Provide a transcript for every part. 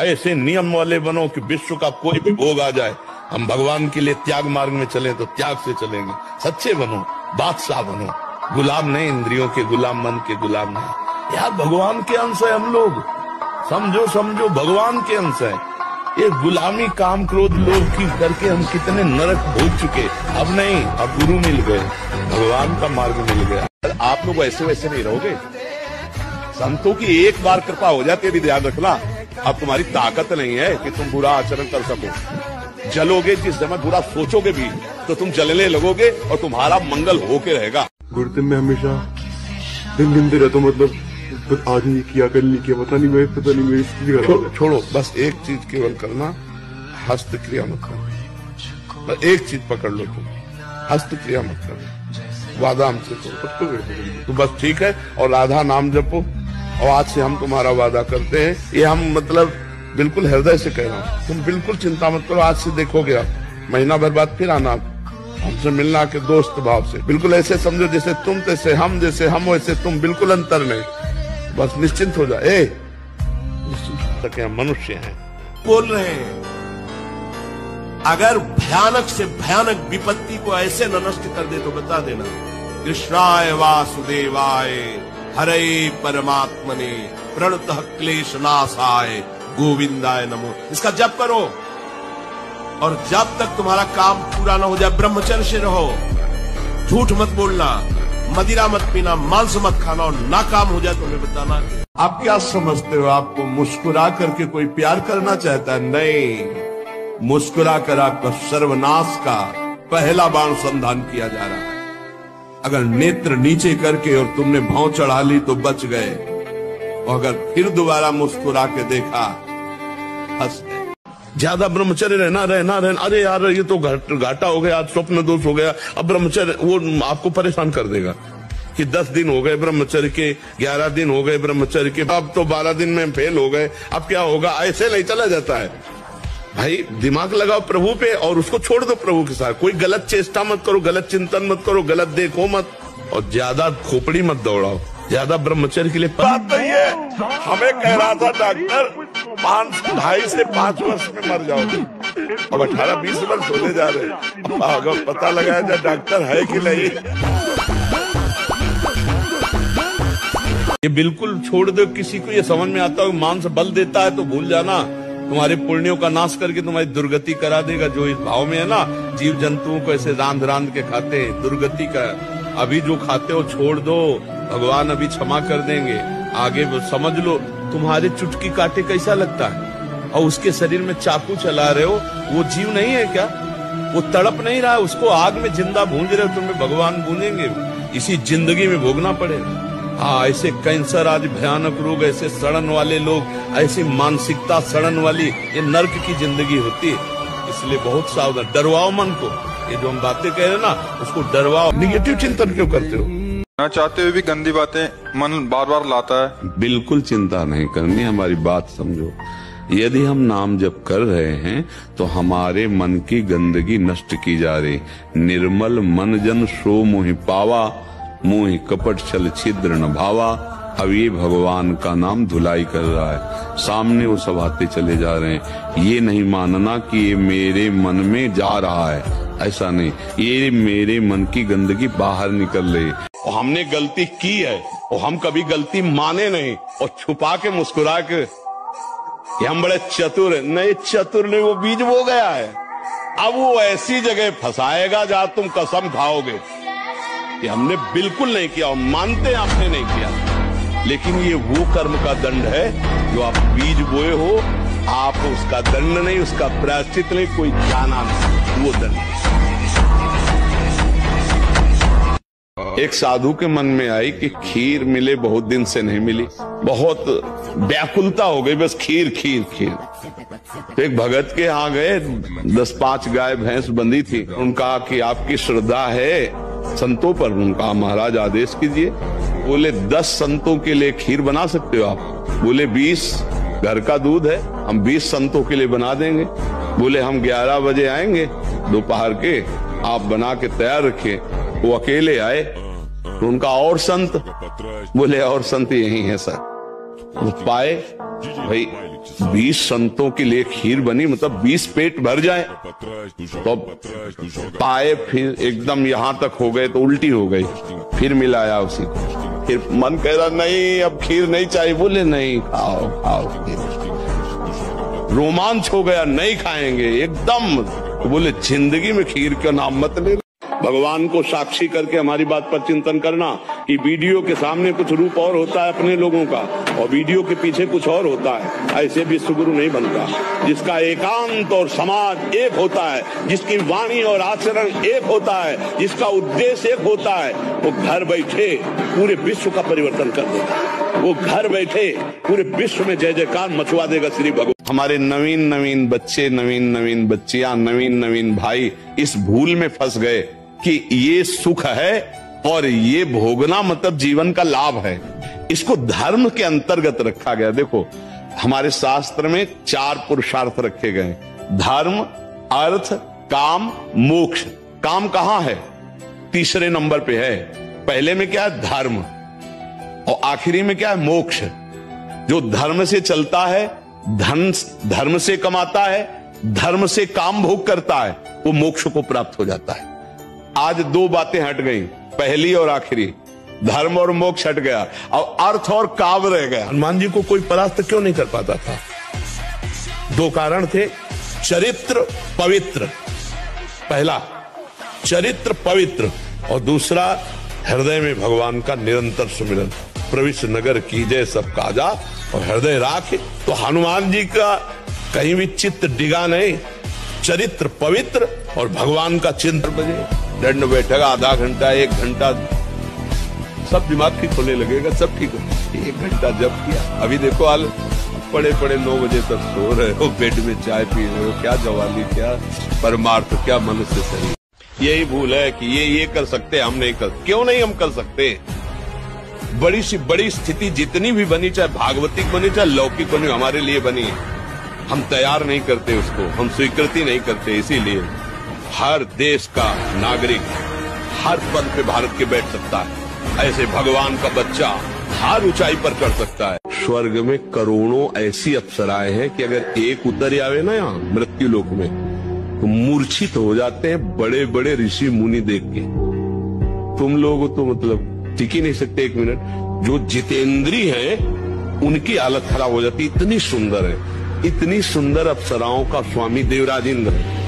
ऐसे नियम वाले बनो कि विश्व का कोई भी भोग आ जाए, हम भगवान के लिए त्याग मार्ग में चलें तो त्याग से चलेंगे। सच्चे बनो, बादशाह बनो, गुलाम नहीं, इंद्रियों के गुलाम, मन के गुलाम नहीं। यार भगवान के अंश है हम लोग, समझो समझो, भगवान के अंश है। ये गुलामी काम क्रोध लोभ की करके हम कितने नरक भोग चुके। अब नहीं, अब गुरु मिल गए, भगवान का मार्ग मिल गया। आप लोग ऐसे वैसे नहीं रहोगे। संतों की एक बार कृपा हो जाती है, भी ध्यान रखना। अब तुम्हारी ताकत नहीं है कि तुम बुरा आचरण कर सको। जलोगे जिस समय, बुरा सोचोगे भी तो तुम जलने लगोगे और तुम्हारा मंगल होके रहेगा। गुरुदेव में हमेशा दिन गिनते रहता हूं, मतलब आज नहीं किया, कल नहीं किया, पता नहीं मेरी स्थिति। छोड़ो, बस एक चीज केवल करना, हस्त क्रिया मत करो। बस एक चीज पकड़ लो तुम, हस्त क्रिया मत करो, वादा हमसे करो तो बस ठीक है। और राधा नाम जपो। और आज से हम तुम्हारा वादा करते हैं, ये हम मतलब बिल्कुल हृदय से कह रहा हूँ, तुम बिल्कुल चिंता मत करो। आज से देखोगे आप, महीना भर बाद फिर आना हमसे मिलना के दोस्त भाव से। बिल्कुल ऐसे समझो जैसे तुम तैसे हम, जैसे हम वैसे तुम, बिल्कुल अंतर नहीं। बस निश्चिंत हो जाए। निश्चिंत मनुष्य हैं, बोल रहे हैं। अगर भयानक से भयानक विपत्ति को ऐसे न नष्ट कर दे तो बता देना, कृष्णाय वासुदेवाय हरे परमात्मने प्रणतः क्लेश नाशाय गोविंदाय नमो। इसका जप करो, और जब तक तुम्हारा काम पूरा ना हो जाए ब्रह्मचर्य से रहो। झूठ मत बोलना, मदिरा मत पीना, मांस मत खाना, और नाकाम हो जाए तो हमें बताना। आप क्या समझते हो, आपको मुस्कुरा करके कोई प्यार करना चाहता है? नहीं, मुस्कुरा कर आपका सर्वनाश का पहला बाण संधान किया जा रहा है। अगर नेत्र नीचे करके और तुमने भाव चढ़ा ली तो बच गए, और अगर फिर दोबारा मुस्कुरा के देखा, हंस गए। ज्यादा ब्रह्मचर्य रहना। अरे यार ये तो घाटा हो गया, आज स्वप्न दोष हो गया। अब ब्रह्मचर्य वो आपको परेशान कर देगा कि 10 दिन हो गए ब्रह्मचर्य के, 11 दिन हो गए ब्रह्मचर्य के, अब तो 12 दिन में फेल हो गए, अब क्या होगा? ऐसे नहीं चला जाता है भाई। दिमाग लगाओ प्रभु पे और उसको छोड़ दो प्रभु के साथ। कोई गलत चेष्टा मत करो, गलत चिंतन मत करो, गलत देखो मत, और ज्यादा खोपड़ी मत दौड़ाओ। ज्यादा ब्रह्मचर्य के लिए बात नहीं है। हमें कह रहा था डॉक्टर 2.5 से 5 वर्ष में मर जाओगे, अब 18-20 वर्ष होने जा रहे। अगर पता लगाया जाए डॉक्टर है कि नहीं। ये बिल्कुल छोड़ दो। किसी को ये समझ में आता हो मांस बल देता है तो भूल जाना, तुम्हारे पुण्यों का नाश करके तुम्हारी दुर्गति करा देगा। जो इस भाव में है ना, जीव जंतुओं को ऐसे रांध के खाते हैं, दुर्गति का। अभी जो खाते हो छोड़ दो, भगवान अभी क्षमा कर देंगे। आगे समझ लो, तुम्हारे चुटकी काटे कैसा लगता है, और उसके शरीर में चाकू चला रहे हो, वो जीव नहीं है क्या? वो तड़प नहीं रहा, उसको आग में जिंदा भूंज रहे हो, तुम्हें भगवान भूंजेंगे। इसी जिंदगी में भोगना पड़ेगा। हाँ, ऐसे कैंसर आदि भयानक रोग, ऐसे सड़न वाले लोग, ऐसी मानसिकता सड़न वाली, ये नर्क की जिंदगी होती है। इसलिए बहुत सावधान, डरवाओ मन को। ये जो हम बातें कह रहे हैं ना, उसको डरवाओ। निगेटिव चिंतन क्यों करते हो? ना चाहते हुए भी गंदी बातें मन बार बार लाता है। बिल्कुल चिंता नहीं करनी, हमारी बात समझो। यदि हम नाम जप कर रहे हैं तो हमारे मन की गंदगी नष्ट की जा रही। निर्मल मन जन सो मोहि पावा, मोहि कपट छल छिद्र न भावा। अब ये भगवान का नाम धुलाई कर रहा है, सामने वो सब आते चले जा रहे हैं। ये नहीं मानना कि ये मेरे मन में जा रहा है, ऐसा नहीं, ये मेरे मन की गंदगी बाहर निकल रही है। और हमने गलती की है, और हम कभी गलती माने नहीं, और छुपा के मुस्कुरा के हम बड़े चतुर है। नहीं, चतुर नहीं, वो बीज बो गया है। अब वो ऐसी जगह फंसाएगा जहां तुम कसम खाओगे कि हमने बिल्कुल नहीं किया, और मानते आपने नहीं किया। लेकिन ये वो कर्म का दंड है जो आप बीज बोए हो। आप उसका दंड नहीं, उसका प्रायश्चित नहीं, कोई जाना नहीं, वो दंड। एक साधु के मन में आई कि खीर मिले, बहुत दिन से नहीं मिली, बहुत व्याकुलता हो गई, बस खीर खीर खीर। तो एक भगत के यहाँ गए, 10-5 गाय भैंस बंधी थी। उनका कि आपकी श्रद्धा है संतों पर? उनका महाराज आदेश कीजिए। बोले 10 संतों के लिए खीर बना सकते हो आप? बोले 20, घर का दूध है, हम 20 संतों के लिए बना देंगे। बोले हम 11 बजे आएंगे दोपहर के, आप बना के तैयार रखिए। वो अकेले आए तो उनका और संत? बोले और संत यही है सर। वो पाए भाई 20 संतों के लिए खीर बनी, मतलब 20 पेट भर जाए। तो पाए फिर एकदम यहां तक हो गए तो उल्टी हो गई, फिर मिलाया उसी को। फिर मन कह रहा नहीं अब खीर नहीं चाहिए, बोले नहीं खाओ खाओ खीर। रोमांच हो गया, नहीं खाएंगे एकदम। तो बोले जिंदगी में खीर का नाम मत ले। भगवान को साक्षी करके हमारी बात पर चिंतन करना कि वीडियो के सामने कुछ रूप और होता है अपने लोगों का, और वीडियो के पीछे कुछ और होता है। ऐसे विश्वगुरु नहीं बनता। जिसका एकांत और समाज एक होता है, जिसकी वाणी और आचरण एक होता है, जिसका उद्देश्य एक होता है, वो घर बैठे पूरे विश्व का परिवर्तन कर देगा। वो घर बैठे पूरे विश्व में जय जयकार मचवा देगा श्री भगवान। हमारे नवीन नवीन बच्चे, नवीन नवीन बच्चियां, नवीन नवीन भाई इस भूल में फंस गए कि ये सुख है और ये भोगना मतलब जीवन का लाभ है। इसको धर्म के अंतर्गत रखा गया। देखो हमारे शास्त्र में 4 पुरुषार्थ रखे गए, धर्म, अर्थ, काम, मोक्ष। काम कहां है? तीसरे नंबर पे है। पहले में क्या है? धर्म, और आखिरी में क्या है? मोक्ष। जो धर्म से चलता है, धर्म से कमाता है, धर्म से काम भोग करता है, वो मोक्ष को प्राप्त हो जाता है। आज 2 बातें हट गई, पहली और आखिरी, धर्म और मोक्ष हट गया, और अर्थ और काव्य रह गया। हनुमान जी को कोई परास्त क्यों नहीं कर पाता था? 2 कारण थे। चरित्र पवित्र, पहला चरित्र पवित्र, और दूसरा हृदय में भगवान का निरंतर सुमिरन। प्रविष्ट नगर कीजय सब काजा और हृदय राख। तो हनुमान जी का कहीं भी चित्त डिगा नहीं, चरित्र पवित्र और भगवान का चिंतन। बजे दंड बैठेगा, आधा घंटा 1 घंटा, सब दिमाग ठीक होने लगेगा, सब ठीक हो। 1 घंटा जब किया, अभी देखो हाल पड़े पड़े 9 बजे तक सो रहे हो, बेड में चाय पी रहे हो। क्या जवाली, क्या परमार्थ, क्या मनुष्य शरीर। यही भूल है कि ये कर सकते, हम नहीं कर। क्यों नहीं हम कर सकते? बड़ी सी बड़ी स्थिति जितनी भी बनी, चाहे भागवतिक बनी चाहे लौकिक बनी, हमारे लिए बनी है, हम तैयार नहीं करते उसको, हम स्वीकृति नहीं करते। इसीलिए हर देश का नागरिक हर पद पे भारत के बैठ सकता है, ऐसे भगवान का बच्चा हर ऊंचाई पर कर सकता है। स्वर्ग में करोड़ों ऐसी अप्सराएं हैं कि अगर एक उतर आवे ना यहाँ मृत्यु लोक में, तो मूर्छित हो जाते हैं बड़े बड़े ऋषि मुनि देख के। तुम लोग तो मतलब टिक ही नहीं सकते 1 मिनट। जो जितेंद्री है उनकी हालत खराब हो जाती, इतनी सुंदर है। इतनी सुंदर अप्सराओं का स्वामी देवराज इंद्र है।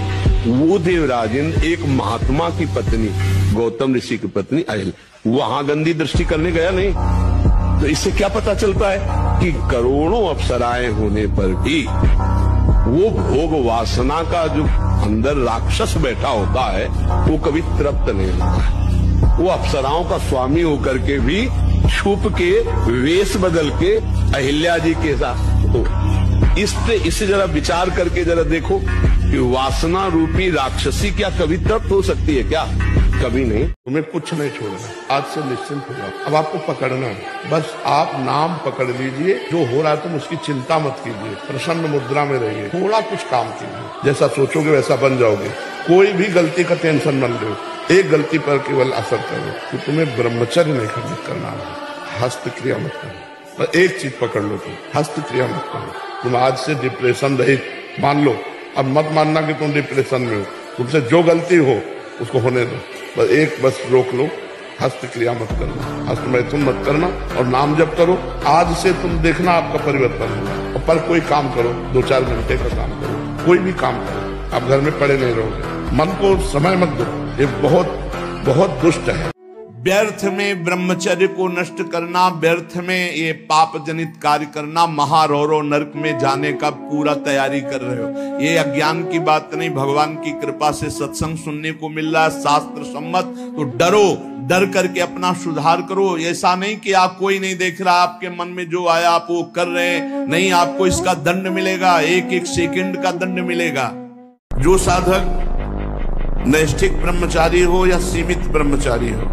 वो देवराज इंद्र एक महात्मा की पत्नी, गौतम ऋषि की पत्नी अहिल, वहां गंदी दृष्टि करने गया नहीं। तो इससे क्या पता चलता है कि करोड़ों अप्सराएं होने पर भी वो भोग वासना का जो अंदर राक्षस बैठा होता है वो कभी तृप्त नहीं होता है। वो अप्सराओं का स्वामी होकर के भी छुप के वेश बदल के अहिल्या जी के साथ। तो इससे जरा विचार करके जरा देखो कि वासना रूपी राक्षसी क्या कभी तृप्त हो सकती है? क्या कभी नहीं। तुम्हें कुछ नहीं छोड़ना, आज से निश्चिंत हो जाओ। अब आपको पकड़ना है, बस आप नाम पकड़ लीजिए। जो हो रहा है तुम उसकी चिंता मत कीजिए, प्रसन्न मुद्रा में रहिए, थोड़ा कुछ काम कीजिए, जैसा सोचोगे वैसा बन जाओगे। कोई भी गलती का टेंशन न लो, एक गलती पर केवल असर करो कि तुम्हें ब्रह्मचर्य नहीं खंडित करना है, हस्तक्रिया मत करो। पर एक चीज पकड़ लो, तुम हस्तक्रिया मत करो। तुम आज से डिप्रेशन रहित मान लो। अब मत मानना कि तुम डिप्रेशन में हो, तुमसे जो गलती हो उसको होने दो। बस रोक लो, हस्तक्रिया मत करना, हस्तमैथुन मत करना, और नाम जप करो। आज से तुम देखना आपका परिवर्तन होगा। और पर कोई काम करो, 2-4 घंटे का काम करो, कोई भी काम करो। आप घर में पड़े नहीं रहोगे। मन को समय मत दो, ये बहुत बहुत दुष्ट है। व्यर्थ में ब्रह्मचर्य को नष्ट करना, व्यर्थ में ये पाप जनित कार्य करना, महारौरव नरक में जाने का पूरा तैयारी कर रहे हो। ये अज्ञान की बात नहीं, भगवान की कृपा से सत्संग सुनने को मिल रहा है, शास्त्र सम्मत। तो डरो, डर करके अपना सुधार करो। ऐसा नहीं कि आप कोई नहीं देख रहा, आपके मन में जो आया आप वो कर रहे हैं। नहीं, आपको इसका दंड मिलेगा, 1-1 सेकंड का दंड मिलेगा। जो साधक नैष्ठिक ब्रह्मचारी हो या सीमित ब्रह्मचारी हो,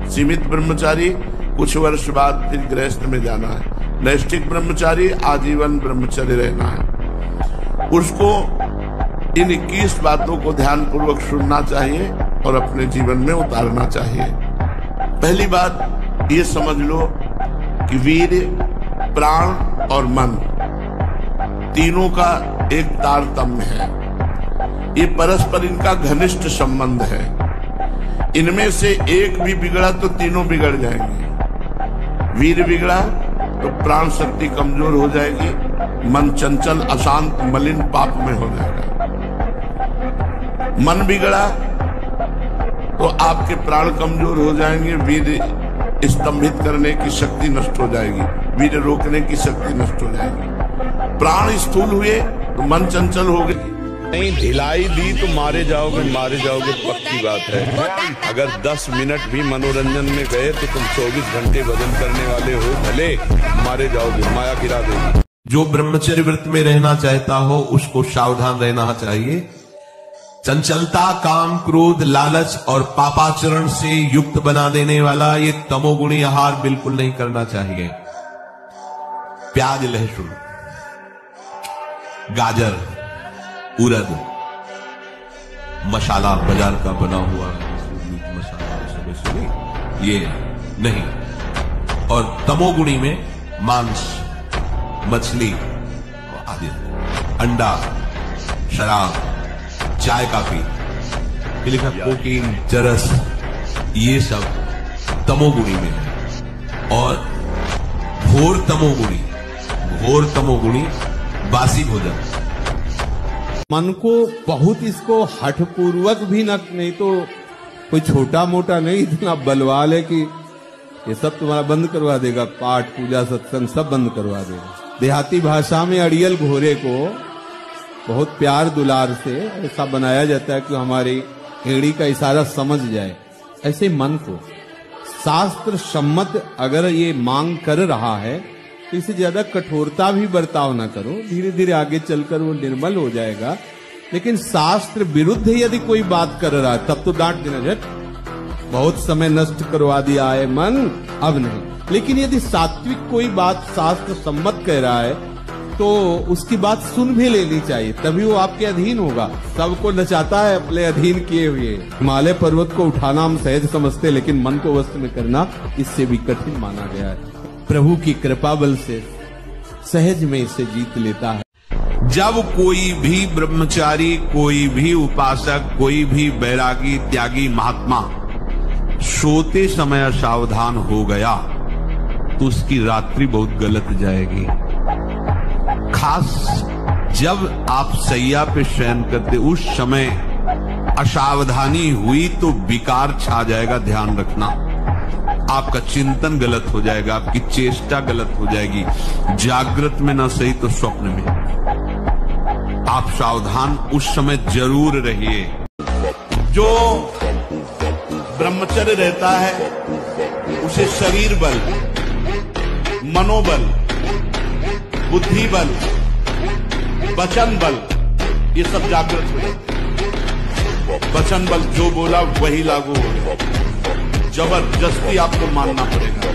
सीमित ब्रह्मचारी कुछ वर्ष बाद फिर गृहस्थ में जाना है, नैष्ठिक ब्रह्मचारी आजीवन ब्रह्मचर्य रहना है। उसको इन 21 बातों को ध्यान पूर्वक सुनना चाहिए और अपने जीवन में उतारना चाहिए। पहली बात ये समझ लो कि वीर, प्राण और मन तीनों का एक तारतम्य है, ये परस्पर इनका घनिष्ठ संबंध है। इनमें से एक भी बिगड़ा तो तीनों बिगड़ जाएंगे। वीर बिगड़ा तो प्राण शक्ति कमजोर हो जाएगी, मन चंचल अशांत मलिन पाप में हो जाएगा। मन बिगड़ा तो आपके प्राण कमजोर हो जाएंगे, वीर स्तंभित करने की शक्ति नष्ट हो जाएगी, वीर रोकने की शक्ति नष्ट हो जाएगी। प्राण स्थूल हुए तो मन चंचल हो गए। नहीं ढिलाई दी तो मारे जाओगे पक्की बात है। अगर 10 मिनट भी मनोरंजन में गए तो तुम 24 घंटे भजन करने वाले हो, भले मारे जाओगे, माया गिरा देगी। जो ब्रह्मचर्य व्रत में रहना चाहता हो उसको सावधान रहना चाहिए। चंचलता, काम, क्रोध, लालच और पापाचरण से युक्त बना देने वाला ये तमोगुणी आहार बिल्कुल नहीं करना चाहिए। प्याज, लहसुन, गाजर, उड़द, मसाला बाजार का बना हुआ मसाला ये नहीं। और तमोगुणी में मांस, मछली आदि, अंडा, शराब, चाय, काफी, लिखा कोकीन, चरस, ये सब तमोगुणी में है। और घोर तमोगुणी बासी भोजन। मन को बहुत इसको हठपूर्वक भी नहीं तो कोई छोटा मोटा नहीं, इतना बलवाल है कि ये सब तुम्हारा बंद करवा देगा, पाठ पूजा सत्संग सब बंद करवा देगा। देहाती भाषा में अड़ियल घोरे को बहुत प्यार दुलार से ऐसा बनाया जाता है कि हमारी एड़ी का इशारा समझ जाए। ऐसे मन को शास्त्र सम्मत अगर ये मांग कर रहा है तो इससे ज्यादा कठोरता भी बर्ताव ना करो, धीरे धीरे आगे चलकर वो निर्मल हो जाएगा। लेकिन शास्त्र विरुद्ध यदि कोई बात कर रहा है तब तो डांट देना, झट बहुत समय नष्ट करवा दिया है मन, अब नहीं। लेकिन यदि सात्विक कोई बात शास्त्र सम्मत कह रहा है तो उसकी बात सुन भी लेनी चाहिए, तभी वो आपके अधीन होगा। सबको नचाता है अपने अधीन किए हुए। हिमालय पर्वत को उठाना हम सहज समझते, लेकिन मन को वश में करना इससे भी कठिन माना गया है। प्रभु की कृपा बल से सहज में इसे जीत लेता है। जब कोई भी ब्रह्मचारी, कोई भी उपासक, कोई भी बैरागी, त्यागी, महात्मा सोते समय सावधान हो गया तो उसकी रात्रि बहुत गलत जाएगी। खास जब आप सैया पे शयन करते उस समय असावधानी हुई तो विकार छा जाएगा, ध्यान रखना। आपका चिंतन गलत हो जाएगा, आपकी चेष्टा गलत हो जाएगी, जागृत में ना सही तो स्वप्न में। आप सावधान उस समय जरूर रहिए। जो ब्रह्मचर्य रहता है उसे शरीर बल, मनोबल, बुद्धि बल, वचन बल, ये सब जागृत हो जाए। वचन बल जो बोला वही लागू हो गया, जबरदस्ती आपको मानना पड़ेगा।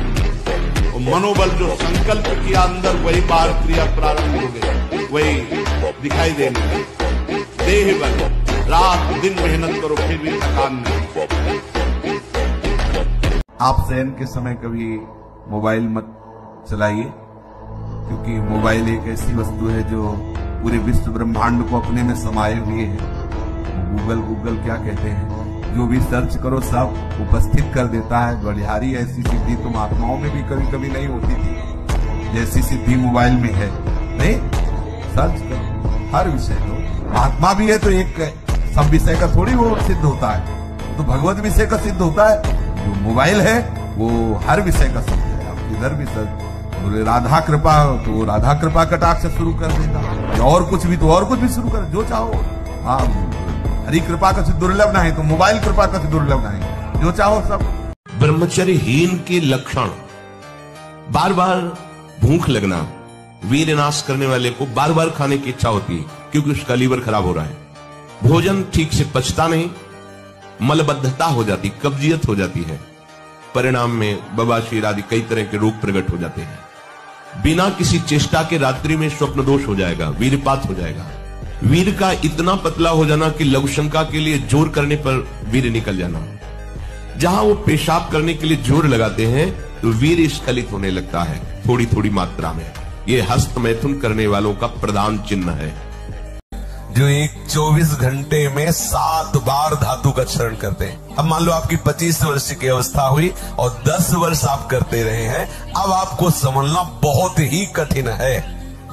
और मनोबल जो संकल्प किया अंदर वही बाहर क्रिया प्रारंभ हो गई, वही दिखाई देने लगी। देह बल, रात दिन मेहनत करो फिर भी थकान नहीं। आप शयन के समय कभी मोबाइल मत चलाइए, क्योंकि मोबाइल एक ऐसी वस्तु है जो पूरे विश्व ब्रह्मांड को अपने में समाये हुए है। गूगल क्या कहते हैं, जो भी सर्च करो सब उपस्थित कर देता है। बलिहारी ऐसी सिद्धि तो महात्माओं में भी कभी कभी नहीं होती थी जैसी सिद्धि मोबाइल में है। नहीं, सर्च करो हर विषय को। महात्मा भी है तो एक सब विषय का थोड़ी वो सिद्ध होता है, तो भगवत विषय का सिद्ध होता है। जो मोबाइल है वो हर विषय का सिद्ध है। आप इधर भी सर्च बोले राधा कृपा तो वो राधा कृपा कटाक्ष शुरू कर देगा, और कुछ भी तो और कुछ भी शुरू कर, जो चाहो। हाँ, हरि कृपा का दुर्लभ नहीं तो मोबाइल कृपा का दुर्लभ नहीं, जो चाहो सब। ब्रह्मचर्यहीन के लक्षण बार बार भूख लगना, वीर नाश करने वाले को बार बार खाने की इच्छा होती है क्योंकि उसका लीवर खराब हो रहा है। भोजन ठीक से पचता नहीं, मलबद्धता हो जाती, कब्जियत हो जाती है। परिणाम में बवासीर आदि कई तरह के रोग प्रकट हो जाते हैं। बिना किसी चेष्टा के रात्रि में स्वप्न दोष हो जाएगा, वीरपात हो जाएगा। वीर का इतना पतला हो जाना कि लघु शंका के लिए जोर करने पर वीर निकल जाना। जहां वो पेशाब करने के लिए जोर लगाते हैं तो वीर स्खलित होने लगता है थोड़ी थोड़ी मात्रा में। ये हस्त मैथुन करने वालों का प्रधान चिन्ह है। जो एक 24 घंटे में 7 बार धातु का चरण करते हैं। अब मान लो आपकी 25 वर्ष की अवस्था हुई और 10 वर्ष आप करते रहे हैं, अब आपको संभलना बहुत ही कठिन है,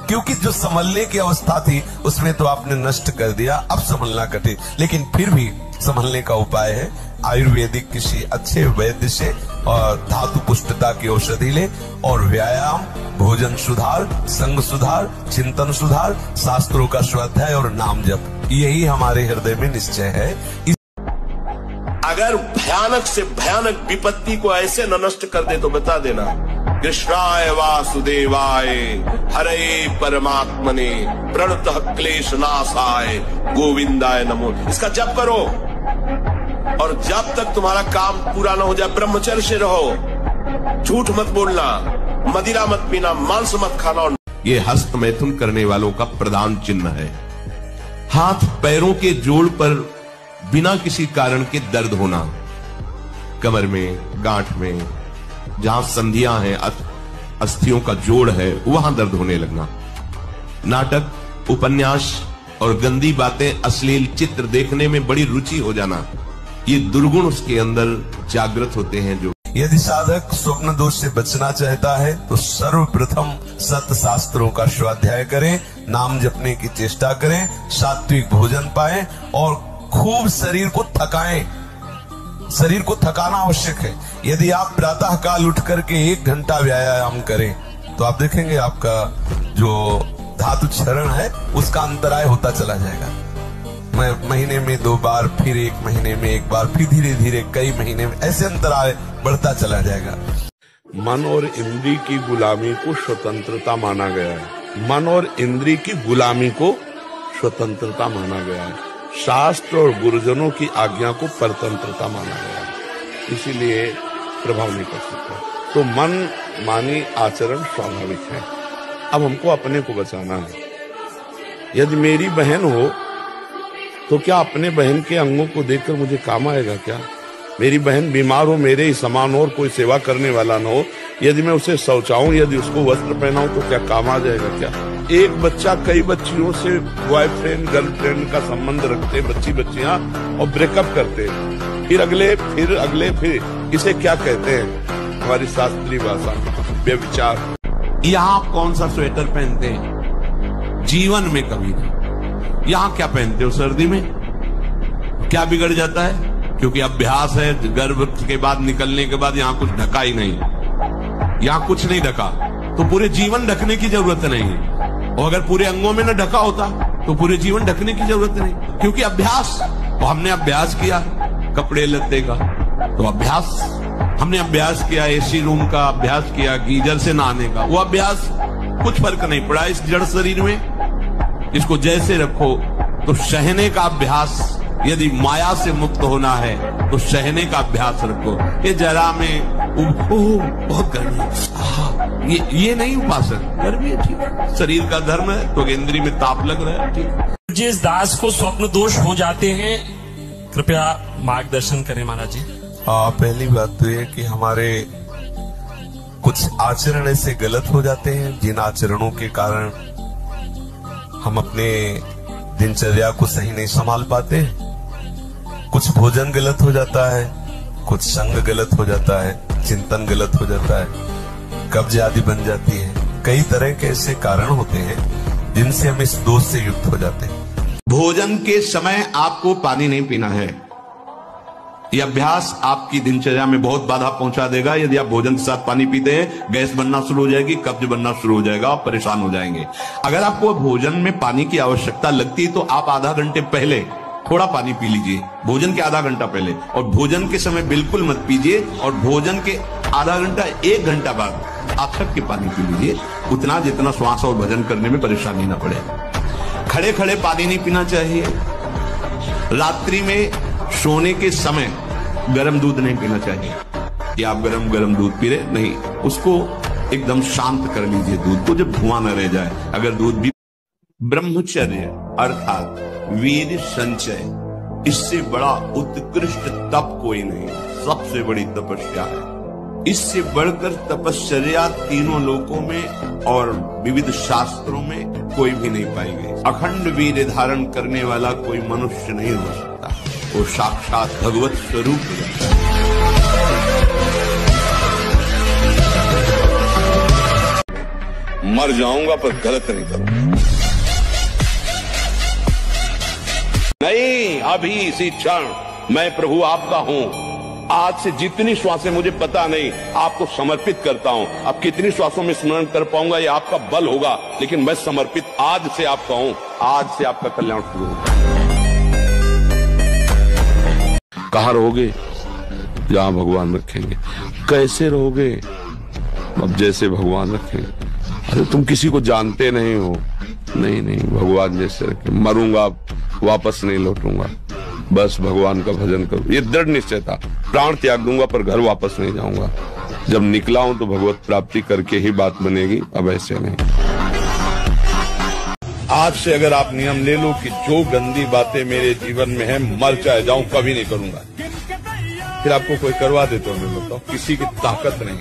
क्योंकि जो संभलने की अवस्था थी उसमें तो आपने नष्ट कर दिया, अब संभलना कठिन। लेकिन फिर भी संभलने का उपाय है, आयुर्वेदिक किसी अच्छे वैद्य से और धातु पुष्टता की औषधि ले, और व्यायाम, भोजन सुधार, संग सुधार, चिंतन सुधार, शास्त्रों का स्वाध्याय और नाम जप, यही हमारे हृदय में निश्चय है। अगर भयानक से भयानक विपत्ति को ऐसे न नष्ट कर दे तो बता देना, कृष्णाय वासुदेवाय हरे परमात्मने प्रणतः क्लेश नाशाय गोविंदाय नमो। इसका जप करो, और जब तक तुम्हारा काम पूरा न हो जाए ब्रह्मचर्य से रहो, झूठ मत बोलना, मदिरा मत पीना, मांस मत खाना। ये हस्त मैथुन करने वालों का प्रधान चिन्ह है। हाथ पैरों के जोड़ पर बिना किसी कारण के दर्द होना, कमर में, गांठ में, जहां संधियां हैं, अस्थियों का जोड़ है, वहां दर्द होने लगना। नाटक, उपन्यास और गंदी बातें, अश्लील चित्र देखने में बड़ी रुचि हो जाना, ये दुर्गुण उसके अंदर जागृत होते हैं। जो यदि साधक स्वप्न दोष से बचना चाहता है तो सर्वप्रथम सत्य शास्त्रों का स्वाध्याय करें, नाम जपने की चेष्टा करें, सात्विक भोजन पाएं और खूब शरीर को थकाएं। शरीर को थकाना आवश्यक है। यदि आप प्रातः काल उठ करके 1 घंटा व्यायाम करें तो आप देखेंगे आपका जो धातु क्षरण है उसका अंतराय होता चला जाएगा। महीने में 2 बार, फिर 1 महीने में 1 बार, फिर धीरे धीरे कई महीने में, ऐसे अंतराय बढ़ता चला जाएगा। मन और इंद्री की गुलामी को स्वतंत्रता माना गया है। मन और इंद्री की गुलामी को स्वतंत्रता माना गया है। शास्त्र और गुरुजनों की आज्ञा को परतंत्रता माना गया है, इसीलिए प्रभाव नहीं कर सकता। तो मन मानी आचरण स्वाभाविक है। अब हमको अपने को बचाना है। यदि मेरी बहन हो तो क्या अपने बहन के अंगों को देखकर मुझे काम आएगा क्या? मेरी बहन बीमार हो, मेरे ही समान हो और कोई सेवा करने वाला न हो, यदि मैं उसे शौचाऊं, यदि उसको वस्त्र पहनाऊं तो क्या काम आ जाएगा क्या? एक बच्चा कई बच्चियों से बॉयफ्रेंड गर्लफ्रेंड का संबंध रखते, बच्चियां, और ब्रेकअप करते, फिर अगले, इसे क्या कहते हैं हमारी शास्त्रीय भाषा में? व्यभिचार। यहां आप कौन सा स्वेटर पहनते हैं? जीवन में कभी नहीं। यहां क्या पहनते हो सर्दी में? क्या बिगड़ जाता है? क्योंकि अभ्यास है, गर्भ के बाद निकलने के बाद यहां कुछ ढका ही नहीं, यहां कुछ नहीं ढका, तो पूरे जीवन ढकने की जरूरत नहीं। और अगर पूरे अंगों में न ढका होता तो पूरे जीवन ढकने की जरूरत नहीं, क्योंकि अभ्यास। तो हमने अभ्यास किया कपड़े लत्ते का, तो अभ्यास, हमने अभ्यास किया एसी रूम का, अभ्यास किया गीजर से नहाने का, वो अभ्यास, कुछ फर्क नहीं पड़ा इस जड़ शरीर में। इसको जैसे रखो। तो सहने का अभ्यास, यदि माया से मुक्त होना है तो सहने का अभ्यास रखो। ये जरा में बहुत गर्मी, ये नहीं उपासक, गर्मी है, ठीक, शरीर का धर्म है, तो इंद्री में ताप लग रहा है, ठीक। जिस दास को स्वप्न दोष हो जाते हैं, कृपया मार्गदर्शन करें महाराज जी। पहली बात तो ये कि हमारे कुछ आचरण ऐसे गलत हो जाते हैं जिन आचरणों के कारण हम अपने दिनचर्या को सही नहीं संभाल पाते। कुछ भोजन गलत हो जाता है, कुछ संग गलत हो जाता है, चिंतन गलत हो जाता है, कब्ज आदि बन जाती है। कई तरह के ऐसे कारण होते हैं जिनसे हम इस दोष से युक्त हो जाते हैं। भोजन के समय आपको पानी नहीं पीना है। यह अभ्यास आपकी दिनचर्या में बहुत बाधा पहुंचा देगा। यदि आप भोजन के साथ पानी पीते हैं, गैस बनना शुरू हो जाएगी, कब्ज बनना शुरू हो जाएगा, आप परेशान हो जाएंगे। अगर आपको भोजन में पानी की आवश्यकता लगती है तो आप आधा घंटे पहले थोड़ा पानी पी लीजिए, भोजन के आधा घंटा पहले, और भोजन के समय बिल्कुल मत पीजिए, और भोजन के आधा घंटा 1 घंटा बाद आप छक के पानी पी लीजिए, उतना जितना श्वास और भोजन करने में परेशानी ना पड़े। खड़े खड़े पानी नहीं पीना चाहिए। रात्रि में सोने के समय गर्म दूध नहीं पीना चाहिए कि आप गरम दूध पी रहे, नहीं, उसको एकदम शांत कर लीजिए दूध को, जब धुआं न रह जाए। अगर दूध भी ब्रह्मचर्य अर्थात वीर संचय, इससे बड़ा उत्कृष्ट तप कोई नहीं, सबसे बड़ी तपस्या है। इससे बढ़कर तपश्चर्या तीनों लोकों में और विविध शास्त्रों में कोई भी नहीं पाई गई। अखंड वीर्य धारण करने वाला कोई मनुष्य नहीं हो सकता, वो साक्षात भगवत स्वरूप हो जाता है। मर जाऊंगा पर गलत नहीं करूंगा। नहीं, अभी इसी क्षण मैं प्रभु आपका हूं। आज से जितनी श्वासें मुझे पता नहीं, आपको समर्पित करता हूं। अब कितनी श्वासों में स्मरण कर पाऊंगा ये आपका बल होगा, लेकिन मैं समर्पित आज से आपका हूं। आज से आपका कल्याण शुरू होगा। कहां रहोगे? जहां भगवान रखेंगे। कैसे रहोगे? अब जैसे भगवान रखेंगे। अरे तुम किसी को जानते नहीं हो। नहीं नहीं, भगवान जैसे रखे। मरूंगा, वापस नहीं लौटूंगा, बस भगवान का भजन करूं, ये दृढ़ निश्चय था। प्राण त्याग दूंगा पर घर वापस नहीं जाऊंगा। जब निकला हूं तो भगवत प्राप्ति करके ही बात बनेगी, अब ऐसे नहीं। आज से अगर आप नियम ले लो कि जो गंदी बातें मेरे जीवन में है, मर चाहे जाऊं, कभी नहीं करूंगा। फिर आपको कोई करवा दे तो मैं बताओ, किसी की ताकत नहीं।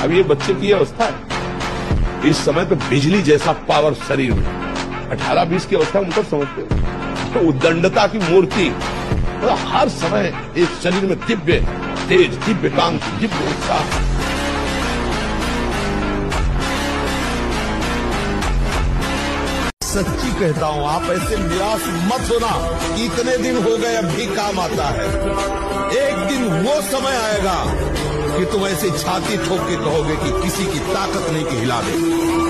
अब ये बच्चे की अवस्था है, इस समय तो बिजली जैसा पावर शरीर में। 18-20 की अवस्था उनको समझते हो तो उद्दंडता की मूर्ति, तो हर समय इस शरीर में दिव्य तेज, दिव्य कांति, दिव्य उत्साह। सच्ची कहता हूं, आप ऐसे निराश मत होना कि इतने दिन हो गए अब भी काम आता है। एक दिन वो समय आएगा कि तुम ऐसे छाती ठोक के कहोगे कि किसी की ताकत नहीं कि हिला दे।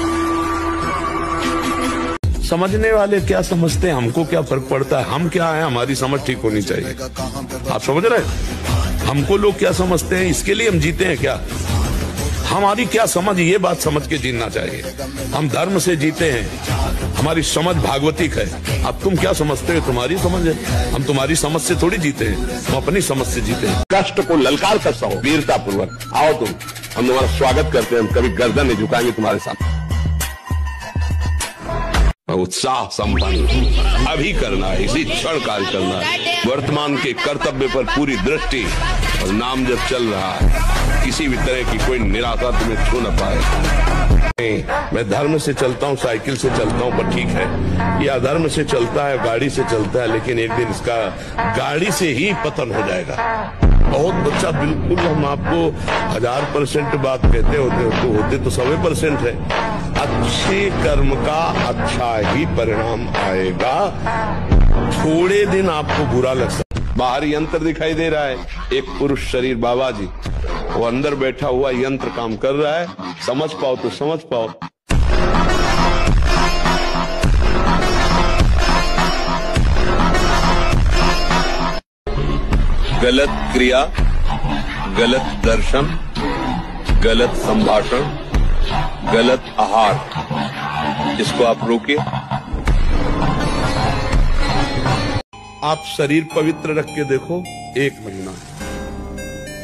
समझने वाले क्या समझते हैं, हमको क्या फर्क पड़ता है? हम क्या है, हमारी समझ ठीक होनी चाहिए। आप समझ रहे हैं? हमको लोग क्या समझते हैं, इसके लिए हम जीते हैं क्या? हमारी क्या समझ, ये बात समझ के जीना चाहिए। हम धर्म से जीते हैं, हमारी समझ भागवतिक है। अब तुम क्या समझते हो, तुम्हारी समझ है। हम तुम्हारी समझ से थोड़ी जीते हैं, हम अपनी समझ से जीते हैं। कष्ट को ललकार कर सहो वीरता पूर्वक। आओ तुम, हम तुम्हारा स्वागत करते हैं। हम कभी गर्दन नहीं झुकाएंगे तुम्हारे सामने। उत्साह संपन्न अभी करना है, इसी क्षण कार्य करना है। वर्तमान के कर्तव्य पर पूरी दृष्टि, और नाम जब चल रहा है, किसी भी तरह की कोई निराशा तुम्हें छू न पाए। नहीं, मैं धर्म से चलता हूँ, साइकिल से चलता हूँ, पर ठीक है। ये अधर्म से चलता है, गाड़ी से चलता है, लेकिन एक दिन इसका गाड़ी से ही पतन हो जाएगा। बहुत बच्चा, बिल्कुल हम आपको 1000% बात कहते होते तो 100% है। अच्छे कर्म का अच्छा ही परिणाम आएगा। थोड़े दिन आपको बुरा लग सकता है। बाहर यंत्र दिखाई दे रहा है, एक पुरुष शरीर बाबा जी, वो अंदर बैठा हुआ यंत्र काम कर रहा है। समझ पाओ तो समझ पाओ। गलत क्रिया, गलत दर्शन, गलत संभाषण, गलत आहार, इसको आप रोकिए। आप शरीर पवित्र रख के देखो, 1 महीना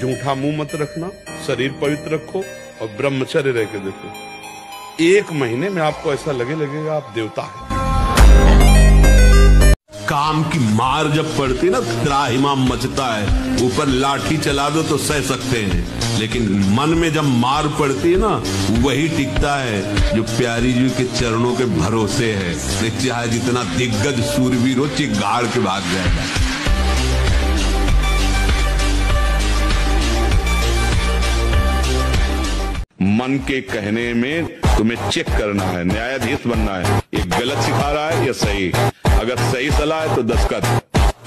झूठा मुंह मत रखना, शरीर पवित्र रखो और ब्रह्मचर्य रह के देखो। 1 महीने में आपको ऐसा लगेगा आप देवता है। काम की मार जब पड़ती ना, त्राहिमाम मचता है। ऊपर लाठी चला दो तो सह सकते हैं, लेकिन मन में जब मार पड़ती है ना, वही टिकता है जो प्यारी जी के चरणों के भरोसे है। चाहे जितना दिग्गज सूरवीर हो, चिगाड़ के भाग जाएगा। मन के कहने में तुम्हें चेक करना है, न्यायाधीश बनना है। ये गलत सिखा रहा है या सही? अगर सही सलाह है तो दस्तखत,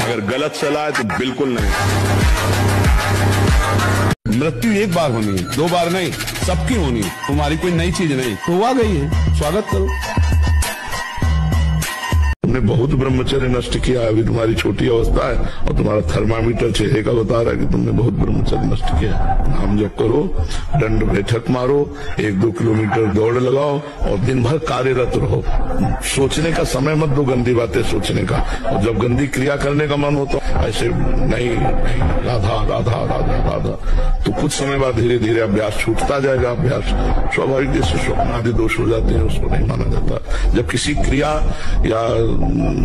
अगर गलत सलाह है तो बिल्कुल नहीं। मृत्यु एक बार होनी है, 2 बार नहीं, सबकी होनी है। तुम्हारी कोई नई चीज नहीं, तो आ गई है, स्वागत करो। तुमने बहुत ब्रह्मचर्य नष्ट किया। अभी तुम्हारी छोटी अवस्था है और तुम्हारा थर्मामीटर चेहरे का बता रहा है कि तुमने बहुत ब्रह्मचर्य नष्ट किया। नाम जप करो, दंड बैठक मारो, 1-2 किलोमीटर दौड़ लगाओ और दिन भर कार्यरत रहो। सोचने का समय मत दो गंदी बातें सोचने का। और जब गंदी क्रिया करने का मन हो तो ऐसे नहीं, राधा राधा राधा राधा, तो कुछ समय बाद धीरे धीरे अभ्यास छूटता जाएगा। अभ्यास स्वाभाविक जैसे स्वप्न आदि दोष हो जाते हैं, उसको नहीं माना जाता। जब किसी क्रिया या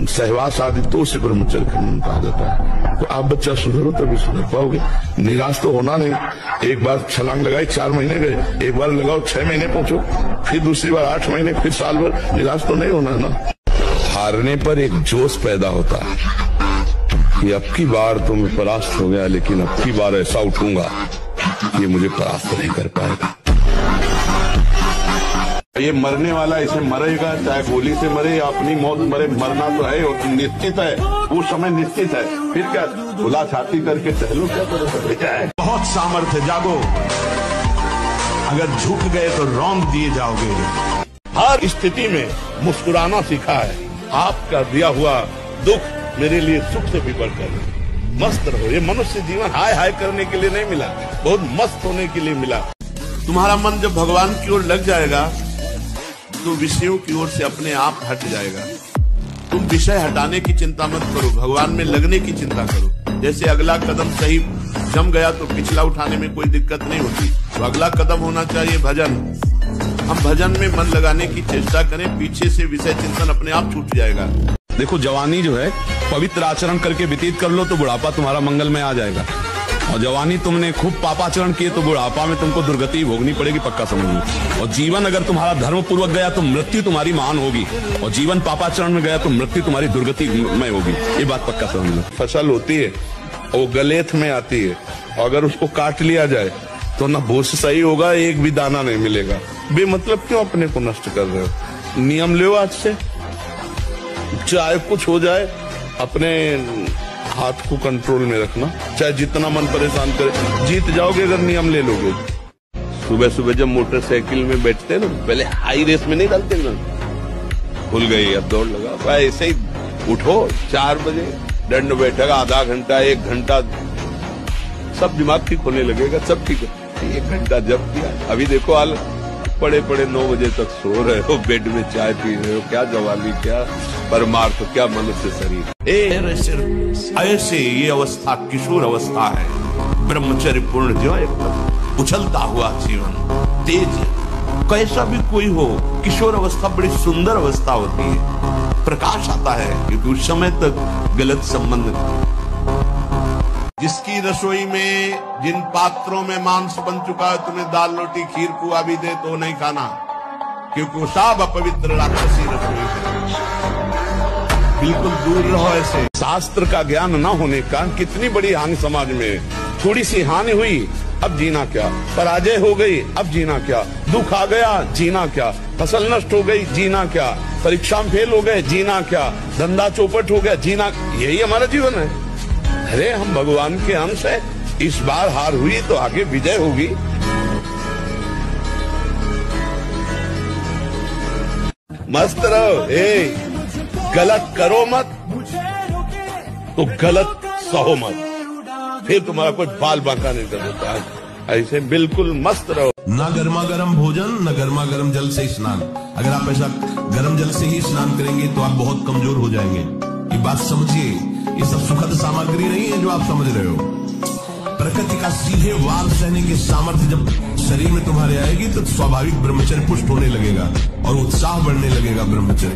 सहवास आदि तो उसे ब्रह्मचर्य कहा जाता है। तो आप बच्चा सुधरो तभी सुधर पाओगे। निराश तो होना नहीं। एक बार छलांग लगाई 4 महीने गए, एक बार लगाओ 6 महीने पहुंचो, फिर दूसरी बार 8 महीने, फिर साल भर। निराश तो नहीं होना ना। हारने पर एक जोश पैदा होता है कि अब की बार तो मैं परास्त हो गया, लेकिन अब की बार ऐसा उठूंगा ये मुझे परास्त नहीं कर पाएगा। ये मरने वाला इसे मरेगा, चाहे गोली से मरे या अपनी मौत मरे, मरना तो है और निश्चित है, वो समय निश्चित है। फिर क्या खुला छाती करके टहलो, क्या करो। बहुत सामर्थ्य, जागो। अगर झुक गए तो रौंद दिए जाओगे। हर स्थिति में मुस्कुराना सीखा है। आपका दिया हुआ दुख मेरे लिए सुख से भी बढ़कर। मस्त रहो। ये मनुष्य जीवन हाय हाय करने के लिए नहीं मिला, बहुत मस्त होने के लिए मिला। तुम्हारा मन जब भगवान की ओर लग जाएगा तो विषयों की ओर से अपने आप हट जाएगा। तुम विषय हटाने की चिंता मत करो, भगवान में लगने की चिंता करो। जैसे अगला कदम सही जम गया तो पिछला उठाने में कोई दिक्कत नहीं होती। तो अगला कदम होना चाहिए भजन। हम भजन में मन लगाने की चेष्टा करें, पीछे से विषय चिंतन अपने आप छूट जाएगा। देखो, जवानी जो है पवित्र आचरण करके व्यतीत कर लो तो बुढ़ापा तुम्हारा मंगल में आ जाएगा, और जवानी तुमने खूब पापाचरण किए तो बुढ़ापा में तुमको दुर्गति भोगनी पड़ेगी, पक्का समझ लो। और जीवन अगर तुम्हारा धर्म पूर्वक गया तो मृत्यु तुम्हारी महान होगी, और जीवन पापाचरण में गया तो मृत्यु तुम्हारी दुर्गति में होगी, ये बात पक्का समझ लो। फसल होती है और वो गलेथ में आती है, और अगर उसको काट लिया जाए तो ना भूस सही होगा, एक भी दाना नहीं मिलेगा। बेमतलब क्यों अपने को नष्ट कर रहे हो? नियम लो आज से, चाहे कुछ हो जाए अपने हाथ को कंट्रोल में रखना, चाहे जितना मन परेशान करे। जीत जाओगे अगर नियम ले लोगे। सुबह सुबह जब मोटरसाइकिल में बैठते ना, पहले हाई रेस में नहीं डालते ना, खुल गई अब दौड़ लगा, ऐसे ही उठो 4 बजे, दंड बैठक आधा घंटा 1 घंटा, सब दिमाग ठीक होने लगेगा, सब ठीक है। 1 घंटा जब किया, अभी देखो हाल पड़े 9 बजे तक सो रहे हो, बेड में चाय पी रहे हो। क्या जवानी, क्या परमार्थ, क्या मनुष्य शरीर। ऐसे ये अवस्था किशोर अवस्था है, ब्रह्मचर्य पूर्ण जीवन, एकदम उछलता हुआ जीवन, तेज। कैसा भी कोई हो, किशोर अवस्था बड़ी सुंदर अवस्था होती है, प्रकाश आता है, क्योंकि उस समय तक गलत संबंध। जिसकी रसोई में जिन पात्रों में मांस बन चुका है, तुम्हें दाल रोटी खीर पुआ भी दे तो नहीं खाना, क्योंकि वो सब अपवित्र राक्षसी रसोई है। बिल्कुल दूर रहो ऐसे। शास्त्र का ज्ञान न होने का कितनी बड़ी हानि समाज में। थोड़ी सी हानि हुई, अब जीना क्या? पराजय हो गई, अब जीना क्या? दुख आ गया, जीना क्या? फसल नष्ट हो गई, जीना क्या? परीक्षा में फेल हो गए, जीना क्या? धंधा चौपट हो गया, जीना। यही हमारा जीवन है। अरे हम भगवान के अंश है, इस बार हार हुई तो आगे विजय होगी। मस्त रहो। गलत करो मत तो गलत सहो मत, फिर तुम्हारा कोई बाल बांका नहीं कर देता है। ऐसे बिल्कुल मस्त रहो। न गर्मा गर्म भोजन, न गर्मा गर्म जल से स्नान। अगर आप ऐसा गर्म जल से ही स्नान करेंगे तो आप बहुत कमजोर हो जाएंगे। ये बात समझिए, ये सब सुखद सामग्री नहीं है जो आप समझ रहे हो। प्रकृति का सीधे वार सहने की सामर्थ्य जब शरीर में तुम्हारे आएगी तो स्वाभाविक ब्रह्मचर्य पुष्ट होने लगेगा और उत्साह बढ़ने लगेगा ब्रह्मचर्य।